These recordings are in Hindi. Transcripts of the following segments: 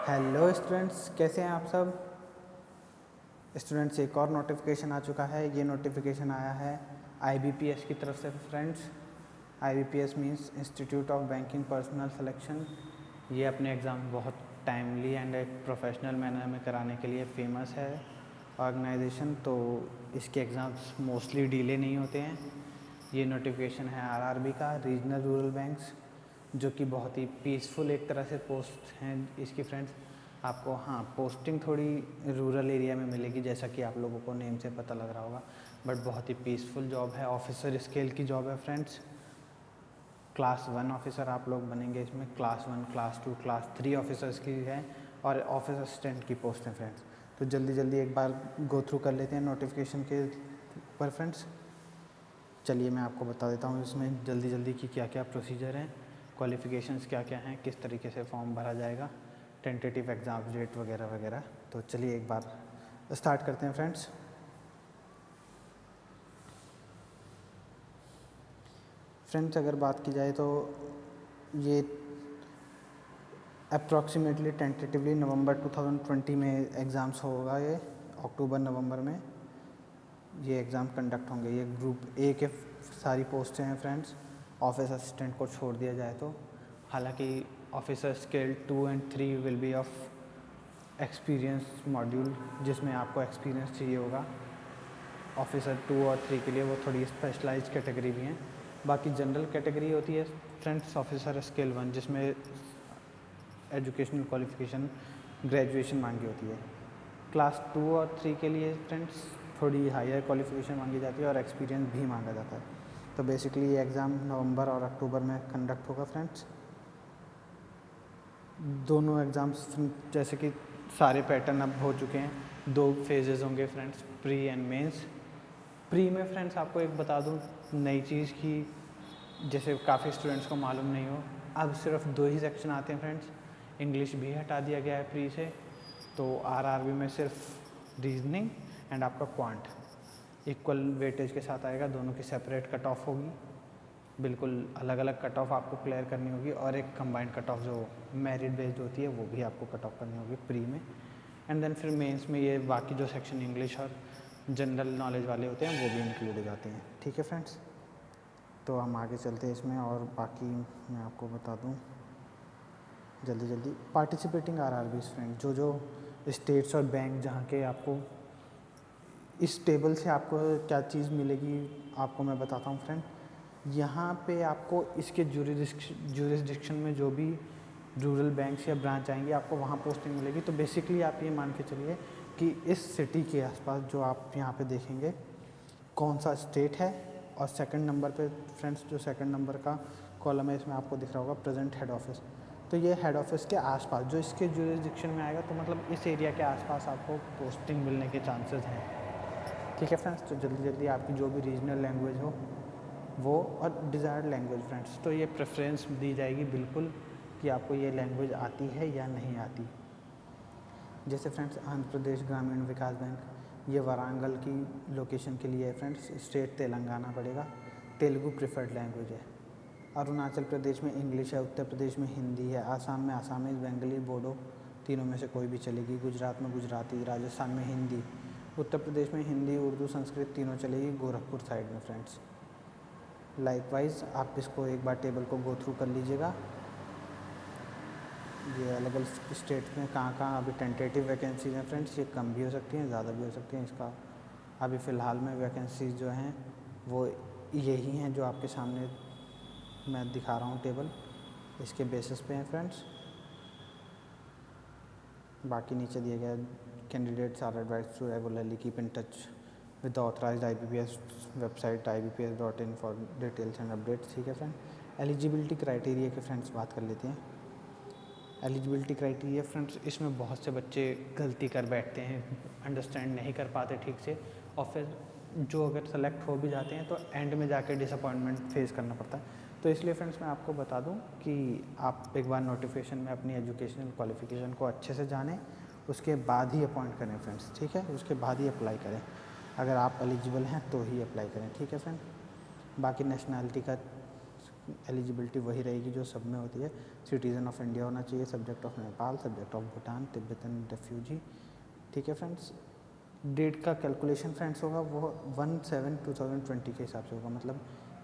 हेलो स्टूडेंट्स, कैसे हैं आप सब। स्टूडेंट्स, एक और नोटिफिकेशन आ चुका है। ये नोटिफिकेशन आया है आईबीपीएस की तरफ से friends. IBPS means institute of banking personal selection. ये अपने एग्ज़ाम बहुत टाइमली एंड एक प्रोफेशनल मैनर में कराने के लिए फेमस है ऑर्गेनाइजेशन। तो इसके एग्ज़ाम्स मोस्टली डिले नहीं होते हैं। ये नोटिफिकेशन है आरआरबी का, रीजनल रूरल बैंक्स, जो कि बहुत ही पीसफुल एक तरह से पोस्ट हैं इसकी फ्रेंड्स। आपको पोस्टिंग थोड़ी रूरल एरिया में मिलेगी, जैसा कि आप लोगों को नेम से पता लग रहा होगा, बट बहुत ही पीसफुल जॉब है। ऑफिसर स्केल की जॉब है फ्रेंड्स। क्लास 1 ऑफिसर आप लोग बनेंगे इसमें। क्लास 1, क्लास 2, क्लास 3 ऑफिसर्स की है और ऑफिस असिस्टेंट की पोस्ट है फ्रेंड्स। तो जल्दी जल्दी एक बार गो थ्रू कर लेते हैं नोटिफिकेशन के ऊपर फ्रेंड्स। चलिए मैं आपको बता देता हूँ इसमें जल्दी जल्दी कि क्या क्या प्रोसीजर हैं, क्वालिफ़िकेशंस क्या क्या हैं, किस तरीके से फॉर्म भरा जाएगा, टेंटेटिव एग्ज़ाम डेट वगैरह वगैरह। तो चलिए एक बार स्टार्ट करते हैं फ्रेंड्स। अगर बात की जाए तो ये अप्रॉक्सीमेटली टेंटेटिवली नवंबर 2020 में एग्ज़ाम्स होगा। ये अक्टूबर नवंबर में ये एग्ज़ाम कंडक्ट होंगे। ये ग्रुप ए के सारी पोस्टें हैं फ्रेंड्स, ऑफिस असिस्टेंट को छोड़ दिया जाए तो। हालांकि officer scale 2 and 3 will be of experience module, जिसमें आपको एक्सपीरियंस चाहिए होगा। ऑफिसर 2 और 3 के लिए वो थोड़ी स्पेशलाइज्ड कैटेगरी भी हैं। बाकी जनरल कैटेगरी होती है फ्रेंड्स ऑफिसर स्केल 1, जिसमें एजुकेशनल क्वालिफ़िकेशन ग्रेजुएशन मांगी होती है। क्लास 2 और 3 के लिए फ्रेंड्स थोड़ी हायर क्वालिफ़िकेशन मांगी जाती है और एक्सपीरियंस भी मांगा जाता है। तो बेसिकली ये एग्ज़ाम नवंबर और अक्टूबर में कंडक्ट होगा फ्रेंड्स। दोनों एग्ज़ाम्स जैसे कि सारे पैटर्न अब हो चुके हैं। 2 फेजेज़ होंगे friends, pre and mains. Pre में फ्रेंड्स आपको एक बता दूं नई चीज़ की, जैसे काफ़ी स्टूडेंट्स को मालूम नहीं हो, अब सिर्फ 2 ही सेक्शन आते हैं फ्रेंड्स। इंग्लिश भी हटा दिया गया है प्री से। तो आरआरबी में सिर्फ रीजनिंग एंड आपका क्वांट इक्वल वेटेज के साथ आएगा। दोनों की सेपरेट कट ऑफ होगी, बिल्कुल अलग अलग कट ऑफ आपको क्लियर करनी होगी। और एक कंबाइंड कट ऑफ जो मेरिट बेस्ड होती है वो भी आपको कट ऑफ करनी होगी प्री में। एंड देन फिर मेंस में ये बाकी जो सेक्शन इंग्लिश और जनरल नॉलेज वाले होते हैं वो भी इंक्लूड हो जाते हैं। ठीक है फ्रेंड्स, तो हम आगे चलते हैं इसमें। और बाकी मैं आपको बता दूं जल्दी जल्दी पार्टिसिपेटिंग आरआरबी फ्रेंड, जो जो स्टेट्स और बैंक जहाँ के आपको इस टेबल से आपको क्या चीज़ मिलेगी आपको मैं बताता हूँ फ्रेंड। यहाँ पे आपको इसके जुरिस्डिक्शन में जो भी रूरल बैंक्स या ब्रांच आएंगे आपको वहाँ पोस्टिंग मिलेगी। तो बेसिकली आप ये मान के चलिए कि इस सिटी के आसपास जो आप यहाँ पे देखेंगे कौन सा स्टेट है। और सेकंड नंबर पे फ्रेंड्स जो सेकंड नंबर का कॉलम है इसमें आपको दिख रहा होगा प्रेजेंट हेड ऑफिस। तो ये हेड ऑफिस के आसपास जो इसके जुरिस्डिक्शन में आएगा, तो मतलब इस एरिया के आसपास आपको पोस्टिंग मिलने के चांसेस हैं। ठीक है फ्रेंड्स, तो जल्दी जल्दी आपकी जो भी रीजनल लैंग्वेज हो वो, और डिज़ायर्ड लैंग्वेज फ्रेंड्स, तो ये प्रेफरेंस दी जाएगी बिल्कुल कि आपको ये लैंग्वेज आती है या नहीं आती। जैसे फ्रेंड्स आंध्र प्रदेश ग्रामीण विकास बैंक, ये वारंगल की लोकेशन के लिए है फ्रेंड्स। स्टेट तेलंगाना पड़ेगा, तेलुगु प्रेफर्ड लैंग्वेज है। अरुणाचल प्रदेश में इंग्लिश है, उत्तर प्रदेश में हिंदी है, आसाम में आसामीज, बंगाली, बोडो, तीनों में से कोई भी चलेगी। गुजरात में गुजराती, राजस्थान में हिंदी, उत्तर प्रदेश में हिंदी, उर्दू, संस्कृत तीनों चलेगी। गोरखपुर साइड में फ्रेंड्स लाइकवाइज आप इसको एक बार टेबल को गो थ्रू कर लीजिएगा। ये अलग अलग स्टेट में कहाँ अभी टेंटेटिव वैकेंसीज हैं फ्रेंड्स। ये कम भी हो सकती हैं, ज़्यादा भी हो सकती हैं। इसका अभी फ़िलहाल में वैकेंसीज जो हैं वो यही हैं जो आपके सामने मैं दिखा रहा हूँ टेबल, इसके बेसिस पे हैं फ्रेंड्स। बाकी नीचे दिए गए candidates are advised to regularly keep in touch with the authorised IBPS website ibps.in for details and updates. ठीक है फ्रेंड, एलिजिबिलिटी क्राइटेरिया के फ्रेंड्स बात कर लेते हैं। एलिजिबिलिटी क्राइटेरिया फ्रेंड्स, इसमें बहुत से बच्चे गलती कर बैठते हैं, अंडरस्टैंड नहीं कर पाते ठीक से, और फिर जो अगर सेलेक्ट हो भी जाते हैं तो एंड में जाके डिसअपॉइंटमेंट फेस करना पड़ता है। तो इसलिए फ्रेंड्स मैं आपको बता दूं कि आप एक बार नोटिफिकेशन में अपनी एजुकेशनल क्वालिफिकेशन को अच्छे से जानें, उसके बाद ही अपॉइंट करें फ्रेंड्स। ठीक है, उसके बाद ही अप्लाई करें। अगर आप एलिजिबल हैं तो ही अप्लाई करें। ठीक है फ्रेंड, बाकी नेशनैलिटी का एलिजिबिलिटी वही रहेगी जो सब में होती है। सिटीज़न ऑफ इंडिया होना चाहिए, subject of Nepal, subject of Bhutan, Tibetan refugee. ठीक है फ्रेंड्स। डेट का कैलकुलेशन फ्रेंड्स होगा वो 1/7/2020 के हिसाब से होगा, मतलब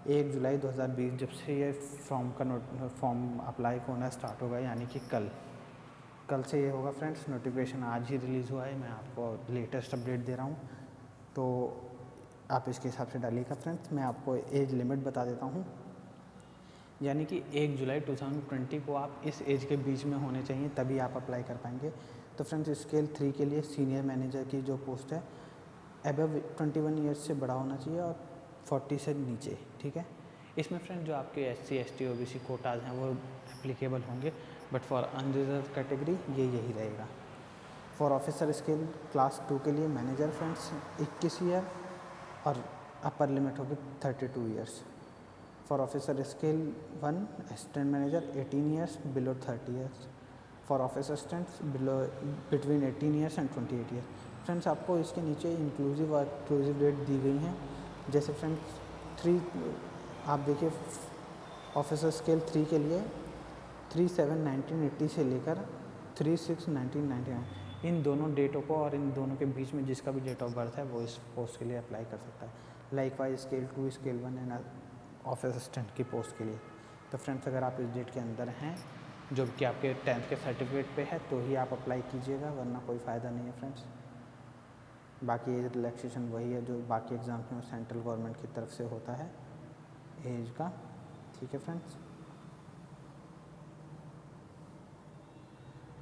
1 जुलाई 2020 जब से ये फॉर्म अप्लाई होना स्टार्ट होगा, यानी कि कल से ये होगा फ्रेंड्स। नोटिफिकेशन आज ही रिलीज़ हुआ है, मैं आपको लेटेस्ट अपडेट दे रहा हूँ, तो आप इसके हिसाब से डालिएगा फ्रेंड्स। मैं आपको एज लिमिट बता देता हूँ, यानी कि 1 जुलाई 2020 को आप इस एज के बीच में होने चाहिए, तभी आप अप्लाई कर पाएंगे। तो फ्रेंड्स स्केल 3 के लिए सीनियर मैनेजर की जो पोस्ट है अबव 21 ईयर्स से बड़ा होना चाहिए और 40 से नीचे। ठीक है। इसमें फ्रेंड जो आपके SC ST OBC कोटाज हैं वो एप्लीकेबल होंगे, बट फॉर अनरिजर्व कैटेगरी यही रहेगा। फॉर ऑफिसर स्केल क्लास 2 के लिए मैनेजर फ्रेंड्स 21 ईयर और अपर लिमिट होगी 32 years. For officer scale 1 assistant manager 18 years below 30 years. For office assistants below between 18 years and 28 years. Friends आपको इसके नीचे इंक्लूसिव और एक्सक्लूसिव डेट दी गई हैं। जैसे फ्रेंड्स 3 आप देखिए, ऑफिसर स्केल 3 के लिए 3/7/1980 से लेकर 3/6/1999 इन दोनों डेटों को और इन दोनों के बीच में जिसका भी डेट ऑफ बर्थ है वो इस पोस्ट के लिए अप्लाई कर सकता है। Likewise scale 2, scale 1 and office assistant की पोस्ट के लिए। तो फ्रेंड्स अगर आप इस डेट के अंदर हैं, जो कि आपके 10th के सर्टिफिकेट पे है, तो ही आप अप्लाई कीजिएगा, वरना कोई फ़ायदा नहीं है फ्रेंड्स। बाकी एज रिलैक्सेशन वही है जो बाकी एग्ज़ाम्स में सेंट्रल गवर्नमेंट की तरफ से होता है एज का। ठीक है फ्रेंड्स।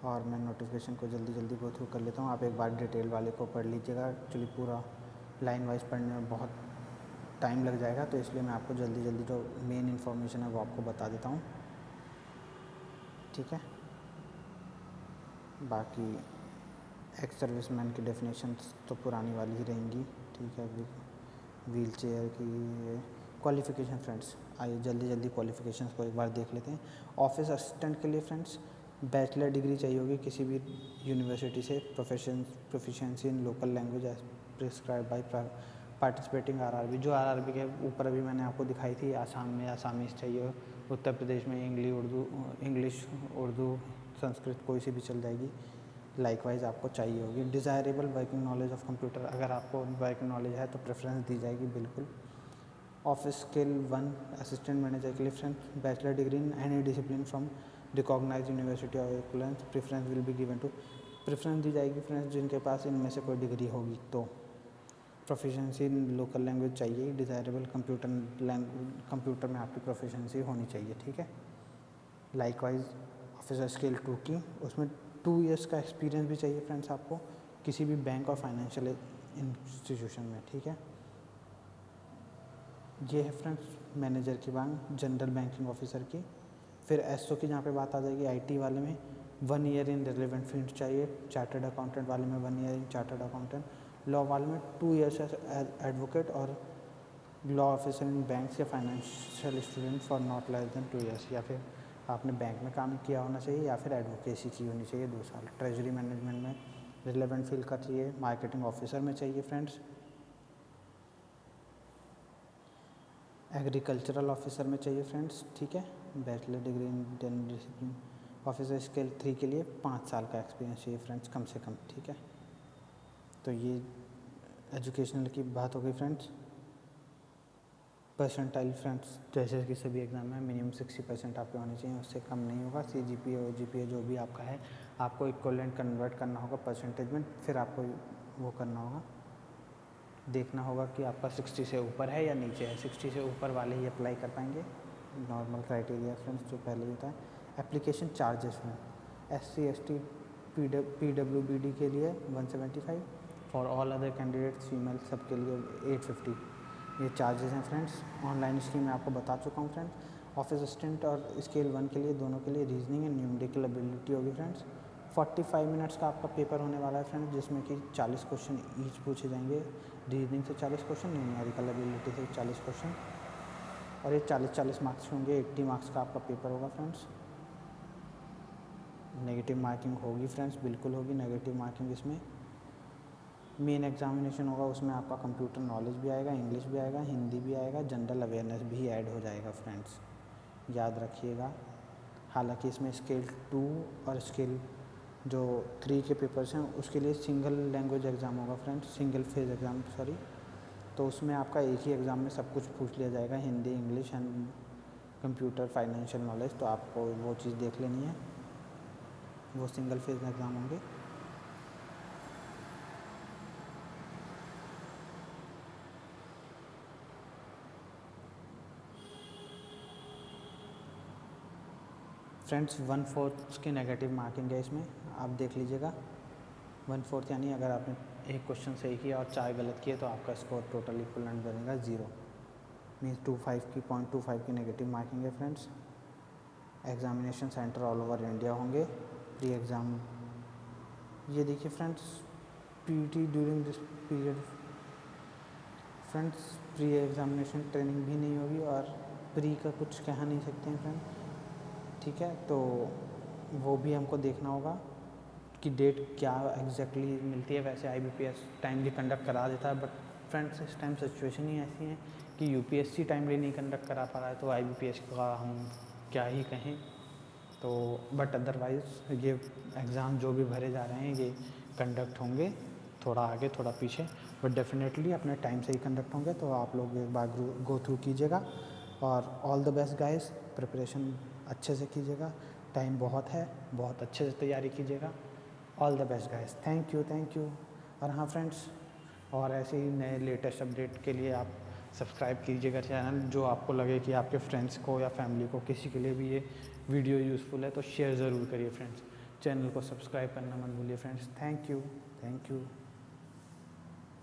और मैं नोटिफिकेशन को जल्दी गो थ्रू कर लेता हूँ, आप एक बार डिटेल वाले को पढ़ लीजिएगा। एक्चुअली पूरा लाइन वाइज पढ़ने में बहुत टाइम लग जाएगा, तो इसलिए मैं आपको जल्दी जो मेन इन्फॉर्मेशन है वो आपको बता देता हूँ। ठीक है। बाकी एक्स सर्विसमैन की डेफिनेशंस तो पुरानी वाली ही रहेंगी। ठीक है। व्हील चेयर की क्वालिफ़िकेशन फ्रेंड्स, आइए जल्दी क्वालिफ़िकेशंस को एक बार देख लेते हैं। ऑफिस असिस्टेंट के लिए फ्रेंड्स बैचलर डिग्री चाहिए होगी किसी भी यूनिवर्सिटी से, proficiency in local language as prescribe by participating RRB। जो RRB के ऊपर अभी मैंने आपको दिखाई थी, आसाम में आसामीज़ चाहिए, उत्तर प्रदेश में इंग्लिश उर्दू संस्कृत कोई सी भी चल जाएगी। लाइकवाइज आपको चाहिए होगी desirable working knowledge of computer, अगर आपको वर्किंग नॉलेज है तो प्रेफरेंस दी जाएगी बिल्कुल। ऑफिस स्किल 1 असिस्टेंट मैनेजर के लिए friends bachelor degree in any discipline from recognize university और equivalence, preference will be given to, preference दी जाएगी फ्रेंड्स जिनके पास इनमें से कोई डिग्री होगी। तो प्रोफिशिएंसी इन लोकल लैंग्वेज चाहिए, डिज़ायरेबल कंप्यूटर में आपकी प्रोफिशिएंसी होनी चाहिए। ठीक है। लाइकवाइज ऑफिसर स्किल 2 की उसमें 2 इयर्स का एक्सपीरियंस भी चाहिए फ्रेंड्स आपको किसी भी बैंक और फाइनेंशियल इंस्टीट्यूशन में। ठीक है। ये है फ्रेंड्स मैनेजर की मांग जनरल बैंकिंग ऑफिसर की। फिर SO की जहाँ पे बात आ जाएगी, IT वाले में 1 ईयर इन रिलेवेंट फील्ड चाहिए, चार्टर्ड अकाउंटेंट वाले में 1 year in chartered accountant, law वाले में 2 ईयर्स एज एडवोकेट और लॉ ऑफिसर इन बैंक्स या financial student for not less than 2 years, या फिर आपने बैंक में काम किया होना चाहिए या फिर एडवोकेसी की होनी चाहिए 2 साल। ट्रेजरी मैनेजमेंट में रिलेवेंट फील्ड का चाहिए, मार्केटिंग ऑफिसर में चाहिए फ्रेंड्स, एग्रीकल्चरल ऑफिसर में चाहिए फ्रेंड्स। ठीक है। Bachelor degree in general discipline. Officer scale 3 के लिए 5 साल का एक्सपीरियंस चाहिए फ्रेंड्स कम से कम। ठीक है। तो ये एजुकेशनल की बात हो गई फ्रेंड्स। परसेंटाइल फ्रेंड्स जैसे कि सभी एग्जाम में मिनिमम 60% आपके होने चाहिए, उससे कम नहीं होगा। CGPA OGPA जो भी आपका है आपको इक्विवेलेंट कन्वर्ट करना होगा परसेंटेज में, फिर आपको वो करना होगा, देखना होगा कि आपका 60 से ऊपर है या नीचे है। 60 से ऊपर वाले ही अप्लाई कर पाएंगे, नॉर्मल क्राइटेरिया फ्रेंड्स जो पहले ही होता है। एप्लीकेशन चार्जेस में SC ST PWBD के लिए 175, for all other candidates female सब के लिए 850 ये चार्जेस हैं फ्रेंड्स। ऑनलाइन स्कीम मैं आपको बता चुका हूँ फ्रेंड्स। ऑफिस असिस्टेंट और स्केल 1 के लिए दोनों के लिए रीजनिंग एंड न्यूमेरिकल एबिलिटी होगी फ्रेंड्स। 45 मिनट्स का आपका पेपर होने वाला है फ्रेंड्स, जिसमें कि 40 क्वेश्चन ईच पूछे जाएंगे। रीजनिंग से 40 क्वेश्चन, न्यूमेरिकल एबिलिटी से 40 क्वेश्चन, और ये 40 मार्क्स के होंगे। 80 मार्क्स का आपका पेपर होगा फ्रेंड्स। नेगेटिव मार्किंग होगी फ्रेंड्स, बिल्कुल होगी नेगेटिव मार्किंग इसमें। मेन एग्जामिनेशन होगा, उसमें आपका कंप्यूटर नॉलेज भी आएगा, इंग्लिश भी आएगा, हिंदी भी आएगा, जनरल अवेयरनेस भी ऐड हो जाएगा फ्रेंड्स। याद रखिएगा। हालांकि इसमें स्केल 2 और स्केल जो 3 के पेपर्स हैं उसके लिए सिंगल लैंग्वेज एग्ज़ाम होगा friends, single phase exam sorry. तो उसमें आपका एक ही एग्ज़ाम में सब कुछ पूछ लिया जाएगा, Hindi, English and computer, financial knowledge. तो आपको वो चीज़ देख लेनी है, वो सिंगल फेज एग्ज़ाम होंगे। फ्रेंड्स 1/4 की नेगेटिव मार्किंग है इसमें, आप देख लीजिएगा। 1/4 यानी अगर आपने एक क्वेश्चन सही किया और 4 गलत किए तो आपका स्कोर टोटल इक्वलेंट बनेगा 0, मीन्स 0.25 की नेगेटिव मार्किंग है friends. Examination centre all over India होंगे। प्री एग्ज़ाम ये देखिए friends, PT during this period friends pre examination training भी नहीं होगी और प्री का कुछ कह नहीं सकते हैं फ्रेंड, ठीक है। तो वो भी हमको देखना होगा कि डेट क्या एग्जैक्टली मिलती है। वैसे IBPS टाइमली कंडक्ट करा देता है, बट फ्रेंड्स इस टाइम सिचुएशन ही ऐसी है कि UPSC टाइमली नहीं कंडक्ट करा पा रहा है, तो IBPS का हम क्या ही कहें। तो बट अदरवाइज़ ये एग्ज़ाम जो भी भरे जा रहे हैं ये कंडक्ट होंगे, थोड़ा आगे थोड़ा पीछे, बट डेफिनेटली अपने टाइम से ही कंडक्ट होंगे। तो आप लोग एक बार गो थ्रू कीजिएगा और all the best guys, preparation अच्छे से कीजिएगा, टाइम बहुत है, बहुत अच्छे से तैयारी कीजिएगा। All the best guys, thank you. और हाँ फ्रेंड्स, और ऐसे ही नए लेटेस्ट अपडेट के लिए आप सब्सक्राइब कीजिएगा चैनल। जो आपको लगे कि आपके फ्रेंड्स को या फैमिली को किसी के लिए भी ये वीडियो यूज़फुल है तो शेयर ज़रूर करिए फ्रेंड्स। चैनल को सब्सक्राइब करना मत भूलिए फ्रेंड्स। Thank you.